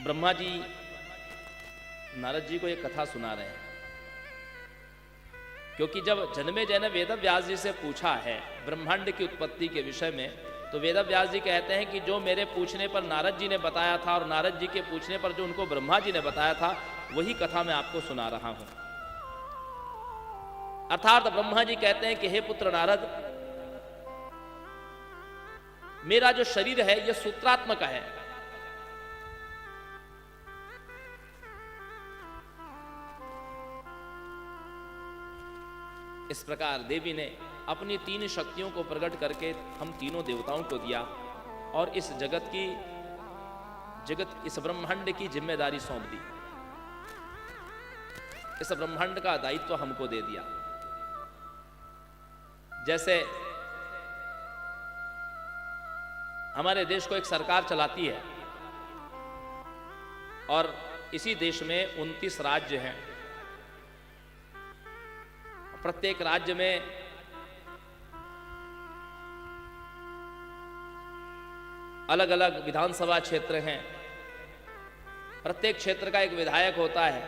ब्रह्मा जी नारद जी को एक कथा सुना रहे हैं, क्योंकि जब जन्मेजय ने वेद व्यास जी से पूछा है ब्रह्मांड की उत्पत्ति के विषय में, तो वेद व्यास जी कहते हैं कि जो मेरे पूछने पर नारद जी ने बताया था और नारद जी के पूछने पर जो उनको ब्रह्मा जी ने बताया था, वही कथा मैं आपको सुना रहा हूं। अर्थात ब्रह्मा जी कहते हैं कि हे पुत्र नारद, मेरा जो शरीर है यह सूत्रात्मक है। इस प्रकार देवी ने अपनी तीन शक्तियों को प्रकट करके हम तीनों देवताओं को दिया और इस इस ब्रह्मांड की जिम्मेदारी सौंप दी। इस ब्रह्मांड का दायित्व हमको दे दिया। जैसे हमारे देश को एक सरकार चलाती है और इसी देश में 29 राज्य हैं। प्रत्येक राज्य में अलग अलग विधानसभा क्षेत्र हैं। प्रत्येक क्षेत्र का एक विधायक होता है।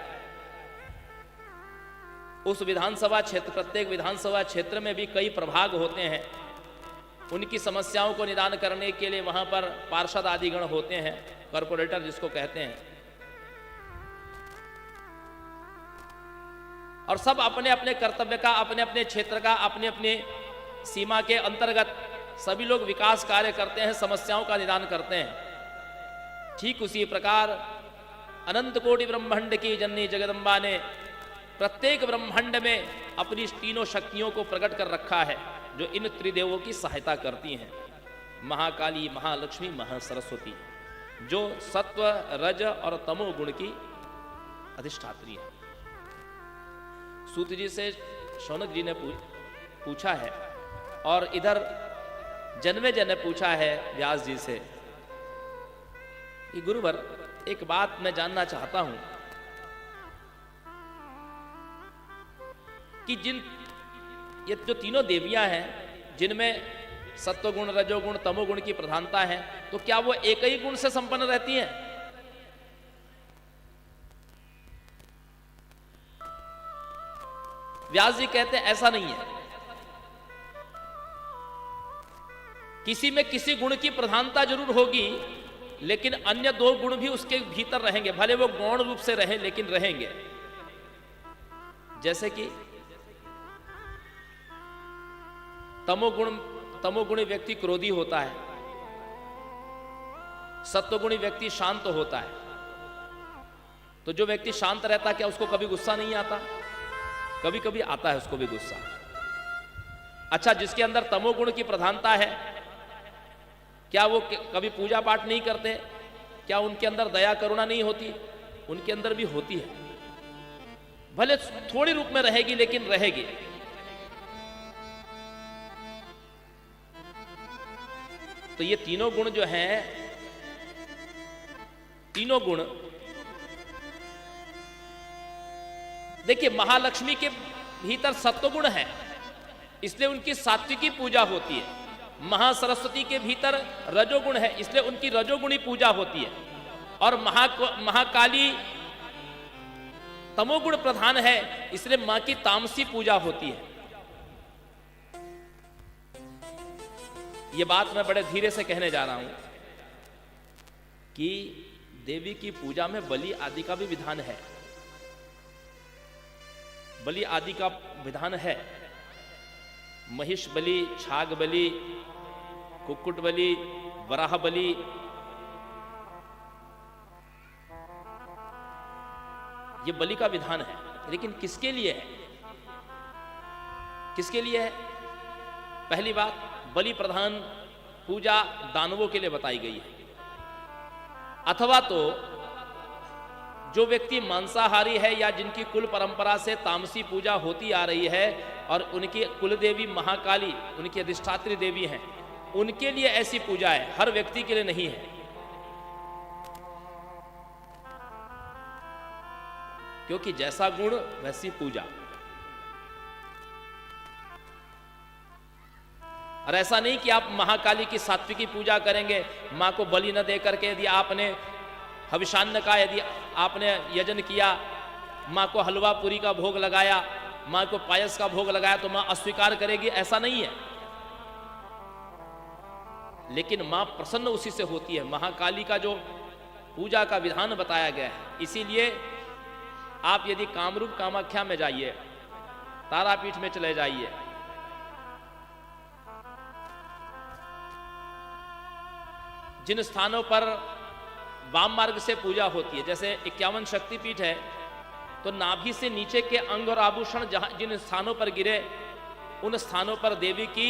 उस विधानसभा क्षेत्र, प्रत्येक विधानसभा क्षेत्र में भी कई प्रभाग होते हैं। उनकी समस्याओं को निदान करने के लिए वहां पर पार्षद आदिगण होते हैं, कॉर्पोरेटर जिसको कहते हैं। और सब अपने अपने कर्तव्य का, अपने अपने क्षेत्र का, अपने अपने सीमा के अंतर्गत सभी लोग विकास कार्य करते हैं, समस्याओं का निदान करते हैं। ठीक उसी प्रकार अनंत कोटि ब्रह्मांड की जननी जगदम्बा ने प्रत्येक ब्रह्मांड में अपनी तीनों शक्तियों को प्रकट कर रखा है, जो इन त्रिदेवों की सहायता करती हैं। महाकाली, महालक्ष्मी, महासरस्वती, जो सत्व, रज और तमो गुण की अधिष्ठात्री है। सूत जी से शौनक जी ने पूछा है और इधर जन्मेजय ने पूछा है व्यास जी से कि गुरुवर, एक बात मैं जानना चाहता हूं कि ये जो तीनों देवियां हैं, जिनमें सत्वगुण, रजोगुण, तमोगुण की प्रधानता है, तो क्या वो एक ही गुण से संपन्न रहती हैं? व्यास जी कहते हैं ऐसा नहीं है। किसी में किसी गुण की प्रधानता जरूर होगी, लेकिन अन्य दो गुण भी उसके भीतर रहेंगे, भले वो गौण रूप से रहे लेकिन रहेंगे। जैसे कि तमोगुणी व्यक्ति क्रोधी होता है, सत्वगुणी व्यक्ति शांत होता है। तो जो व्यक्ति शांत रहता है, क्या उसको कभी गुस्सा नहीं आता? कभी कभी आता है उसको भी गुस्सा। अच्छा, जिसके अंदर तमोगुण की प्रधानता है, क्या वो कभी पूजा पाठ नहीं करते? क्या उनके अंदर दया करुणा नहीं होती? उनके अंदर भी होती है, भले थोड़ी रूप में रहेगी लेकिन रहेगी। तो ये तीनों गुण जो हैं, तीनों गुण देखिए, महालक्ष्मी के भीतर सत्वगुण है, इसलिए उनकी सात्विकी पूजा होती है। महासरस्वती के भीतर रजोगुण है, इसलिए उनकी रजोगुणी पूजा होती है। और महाकाली तमोगुण प्रधान है, इसलिए मां की तामसी पूजा होती है। यह बात मैं बड़े धीरे से कहने जा रहा हूं कि देवी की पूजा में बलि आदि का भी विधान है। बलि आदि का विधान है। महिष बलि, छाग बलि, कुक्कुट बलि, वराह बलि, ये बलि का विधान है। लेकिन किसके लिए है? किसके लिए है? पहली बात, बलि प्रधान पूजा दानवों के लिए बताई गई है। अथवा तो जो व्यक्ति मांसाहारी है या जिनकी कुल परंपरा से तामसी पूजा होती आ रही है और उनकी कुल देवी महाकाली उनकी अधिष्ठात्री देवी हैं, उनके लिए ऐसी पूजा है, हर व्यक्ति के लिए नहीं है। क्योंकि जैसा गुण वैसी पूजा। और ऐसा नहीं कि आप महाकाली की सात्विकी पूजा करेंगे, मां को बलि न दे करके यदि आपने हविषान्न का यदि आपने यजन किया, माँ को हलवा पूरी का भोग लगाया, माँ को पायस का भोग लगाया, तो माँ अस्वीकार करेगी? ऐसा नहीं है। लेकिन माँ प्रसन्न उसी से होती है। महाकाली का जो पूजा का विधान बताया गया है, इसीलिए आप यदि कामरूप कामाख्या में जाइए, तारापीठ में चले जाइए, जिन स्थानों पर वाम मार्ग से पूजा होती है, जैसे 51 शक्तिपीठ है, तो नाभि से नीचे के अंग और आभूषण जहां जिन स्थानों पर गिरे, उन स्थानों पर देवी की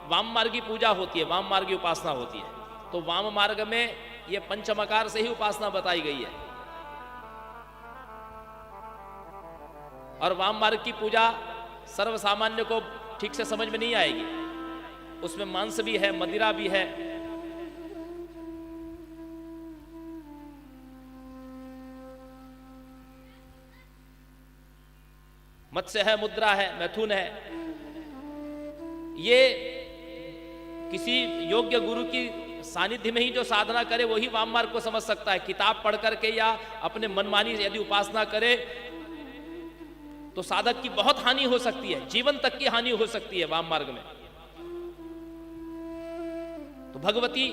वाम मार्गी पूजा होती है, वाम मार्गी उपासना होती है। तो वाम मार्ग में ये पंचमकार से ही उपासना बताई गई है। और वाम मार्ग की पूजा सर्वसामान्य को ठीक से समझ में नहीं आएगी, उसमें मांस भी है, मदिरा भी है। मत्स्य है, मुद्रा है, मैथुन है। ये किसी योग्य गुरु की सानिध्य में ही जो साधना करे वही वाम मार्ग को समझ सकता है। किताब पढ़ करके या अपने मनमानी यदि उपासना करे तो साधक की बहुत हानि हो सकती है, जीवन तक की हानि हो सकती है वाम मार्ग में। तो भगवती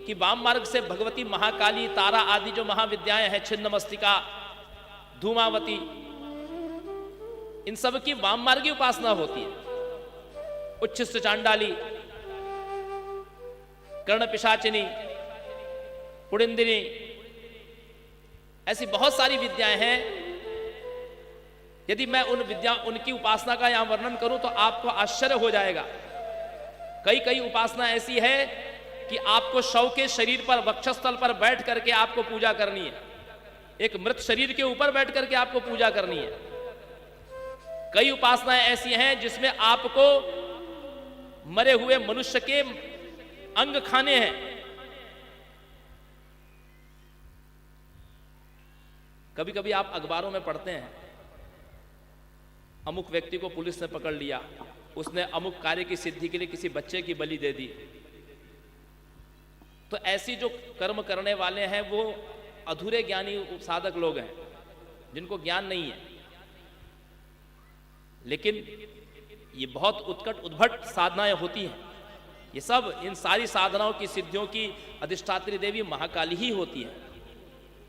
की वाम मार्ग से भगवती महाकाली, तारा आदि जो महाविद्याएं हैं, छिन्नमस्तिका, धूमावती, इन सब की वाम मार्गी उपासना होती है। उच्छिष्ट चांडाली, कर्ण पिशाचिनी, पुड़िंदिनी, ऐसी बहुत सारी विद्याएं हैं। यदि मैं उनकी उपासना का यहां वर्णन करूं तो आपको आश्चर्य हो जाएगा। कई उपासना ऐसी है कि आपको शव के शरीर पर, वक्षस्थल पर बैठ करके आपको पूजा करनी है। एक मृत शरीर के ऊपर बैठ करके आपको पूजा करनी है। कई उपासनाएं ऐसी हैं जिसमें आपको मरे हुए मनुष्य के अंग खाने हैं। कभी कभी आप अखबारों में पढ़ते हैं, अमुक व्यक्ति को पुलिस ने पकड़ लिया, उसने अमुक कार्य की सिद्धि के लिए किसी बच्चे की बलि दे दी। तो ऐसी जो कर्म करने वाले हैं वो अधूरे ज्ञानी साधक लोग हैं, जिनको ज्ञान नहीं है। लेकिन ये बहुत उत्कट उद्भट साधनाएं होती हैं। ये सब, इन सारी साधनाओं की सिद्धियों की अधिष्ठात्री देवी महाकाली ही होती है।